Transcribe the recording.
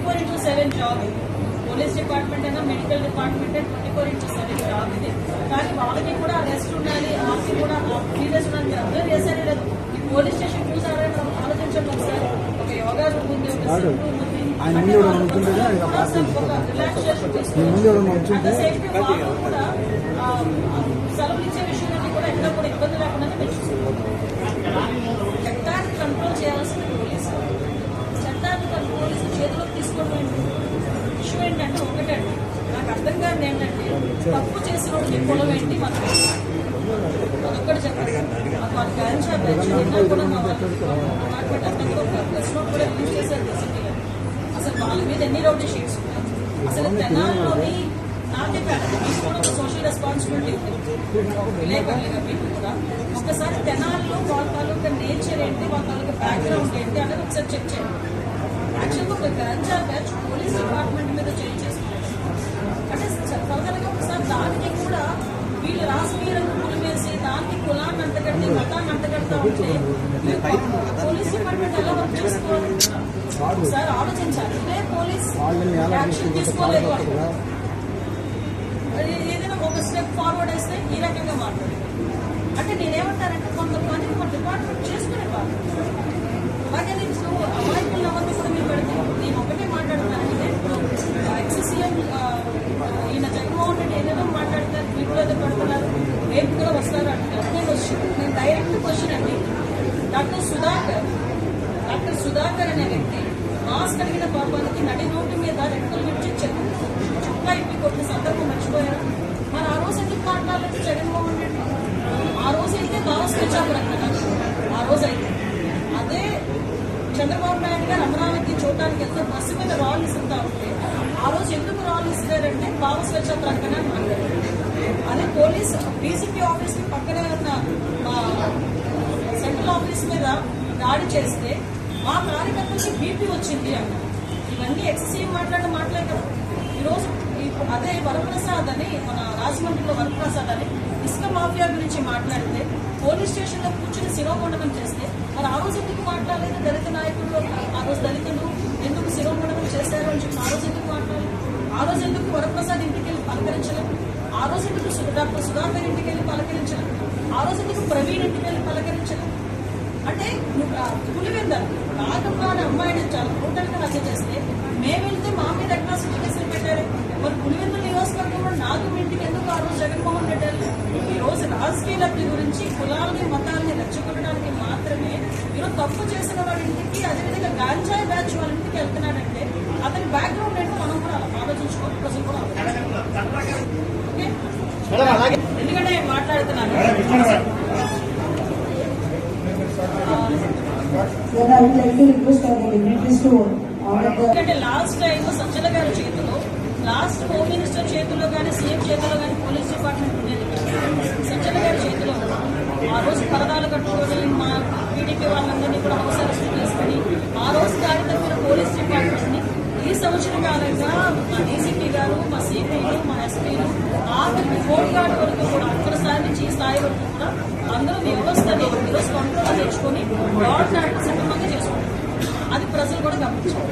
24/7 job. Police department అయినా medical department 24/7 job ఇది. కానీ వాళ్ళకి కూడా రెస్ట్ ఉండాలి, వాళ్ళకి కూడా సీరియస్ ఉండాలి. అందరూ చేశారే లేదు. ఈ పోలీస్ స్టేషన్ చూసారని ఆలోచించండి ఒకసారి. ఒక యోగా రూమ్ ఉంది, ఒక సిమ్ రూమ్ ఉంది. రిలాక్సేషన్ తీసుకుంటే వాళ్ళు కూడా సెలవులు ఇచ్చే విషయాన్ని కూడా ఎక్కడ కూడా ఇబ్బంది లేకుండా చట్టాన్ని కంట్రోల్ చేయాల్సిన పోలీసు. చట్టాన్ని పోలీసు చేతిలోకి తీసుకోవడం ఇష్యూ ఏంటంటే ఒకటండి, నాకు అర్థం కాదు ఏంటంటే తప్పు చేసిన వాళ్ళకి పొలం ఏంటి మనకు అదొక్కటి చెప్పండి. వాళ్ళు గాంజా బ్యాచ్ కూడా ప్రెస్ నోట్ కూడా రిలీజ్ చేశారు సిటీ. అసలు వాళ్ళ మీద ఎన్ని రౌడీ షీట్స్ ఉన్నాయి. అసలు తెనాల్లోని నాకే మీకు కూడా ఒక సోషల్ రెస్పాన్సిబిలిటీ ఉంది, విలేకరులుగా మీకు కూడా. ఒకసారి తెనాల్లో వాళ్ళ తాలూకా నేచర్ ఏంటి, వాళ్ళ తాలూకా బ్యాక్గ్రౌండ్ ఏంటి అనేది ఒకసారి చెక్ చేయండి. యాక్చువల్గా ఒక గాంజా బ్యాచ్ పోలీస్ డిపార్ట్మెంట్ మీద చేంజ్ చేసుకుంటారు అంటే ఫర్దర్గా ఒకసారి దానికి కూడా వీళ్ళు రాజకీయ రంగులు వేసి దానికి కులాన్ని అంటగట్టి మతాన్ని అంటగడతా ఉంటే పోలీస్ డిపార్ట్మెంట్ ఎలా వర్క్ చేసుకోవాలి ఒకసారి ఆలోచించాలి. ఇదే పోలీస్ యాక్షన్ తీసుకోలేదు, ఏదైనా ఒక స్టెప్ ఫార్వర్డ్ వేస్తే ఈ రకంగా మాట్లాడారు. అంటే నేనేమంటానంటే కొంతమంది మన డిపార్ట్మెంట్ చేసుకునే వాళ్ళు అలాగే నేను అమాయకులు ఎవరిని కూడా మీరు పెడతాను. నేను ఒకటే మాట్లాడుతానంటే ఎక్స్సీఎం ఈయన జగన్మోహన్ రెడ్డి ఏదేదో మాట్లాడతారు, వీటిలో ఏదో పెడుతున్నారు, రేపు కూడా వస్తారు అంటారు. నేను డైరెక్ట్ క్వశ్చన్ అండి. డాక్టర్ సుధాకర్ అనే వ్యక్తి మాస్క్ అడిగిన పాపానికి నడి రోడ్డు మీద రెక్కలు విడిచి చుక్కా ఇప్పి కొట్టిన సందర్భం మర్చిపోయారు. మరి ఆ రోజు ఎందుకు మాట్లాడలేదు జగన్మోహన్ రెడ్డి? ఆ రోజు అయితే భారత్ స్వేచ్ఛాపురం కదా, ఆ రోజు అయితే అదే చంద్రబాబు నాయుడు గారు అమరావతి చూడటానికి ఎంతో బస్సు మీద రాళ్ళు ఇస్తుంటా ఉంటే ఆ రోజు ఎందుకు రాళ్ళు ఇస్తారంటే భావ స్వేచ్ఛ ప్రకటన మాట్లాడారు. అదే పోలీస్ డీసీపీ ఆఫీస్ కి పక్కనే ఉన్న సెంట్రల్ ఆఫీస్ మీద దాడి చేస్తే మా కార్యకర్తలకి బీపీ వచ్చింది అన్నారు. ఇవన్నీ ఎక్సీఎం మాట్లాడే మాటలే కదా. ఈరోజు అదే వరప్రసాద్ అని మన రాజమండ్రిలో వరప్రసాద్ అని ఇసుక మాఫియా గురించి మాట్లాడితే పోలీస్ స్టేషన్ లో కూర్చుని శిరోమండనం చేస్తే మరి ఆ రోజు ఎందుకు మాట్లాడలేదు? దళిత నాయకులు ఆ రోజు దళితులు ఎందుకు శిరోమండనం చేశారు అని చెప్పి ఆ రోజు ఎందుకు మాట్లాడలేదు? ఆ రోజు ఎందుకు వరప్రసాద్ ఇంటికి వెళ్ళి పలకరించలేదు? ఆ రోజు ఎందుకు డాక్టర్ సుధాకర్ ఇంటికి వెళ్ళి పలకరించలేదు? ఆ రోజు ఎందుకు ప్రవీణ్ ఇంటికి వెళ్ళి పలకరించలేదు? అంటే పులివెంద నాగమ్మ అనే అమ్మాయిని చాలా టోటల్గా హత్య చేస్తే మేము వెళ్తే మా మీద అట్రాసిటీ కేసులు పెట్టారు. మరి పులివెంద నియోజకవర్గంలో నాగమ్మ ఇంటికి ఎందుకు ఆ రోజు జగన్మోహన్ రెడ్డి వెళ్ళి ఈ రోజు రాజకీయ లబ్ధి గురించి కులాలని మతాలని రెచ్చగొట్టడానికి మాత్రమే ఈరోజు తప్పు చేసిన వాళ్ళ ఇంటికి అదేవిధంగా గాంజాయి బ్యాచ్ వాళ్ళ ఇంటికి వెళ్తున్నాడంటే అతని బ్యాక్గ్రౌండ్ ఏంటో మనం కూడా ఆలోచించుకోవాలి, ప్రజలు కూడా ఎందుకంటే మాట్లాడుతున్నాను. ఎందుకంటే లాస్ట్ టైం సజ్జల గారి చేతిలో, లాస్ట్ హోమ్ మినిస్టర్ చేతిలో కానీ సీఎం చేతిలో కానీ పోలీస్ డిపార్ట్మెంట్ ఉండేది. సజ్జల గారి చేతిలో ఆ రోజు పరదాలు కట్టుకొని మా టీడీపీ వాళ్ళందరినీ కూడా హౌస్ అరెస్ట్ చేసుకుని ఆ రోజు దాడి తప్పిన పోలీస్ డిపార్ట్మెంట్ ని ఈ సంవత్సరం కాలంగా మా డీసీపీ గారు, మా సిపిలు, మా ఎస్పీలు ఆఖరికి హోమ్ గార్డ్ వరకు కూడా అక్కడ స్థాయి నుంచి ఈ స్థాయి వరకు కూడా అందరూ వ్యవస్థని ఈరోజు కంట్రోల్ తెచ్చుకొని గవర్నమెంట్ సక్రమంగా చేసుకుంటారు. అది ప్రజలు కూడా గమనించారు.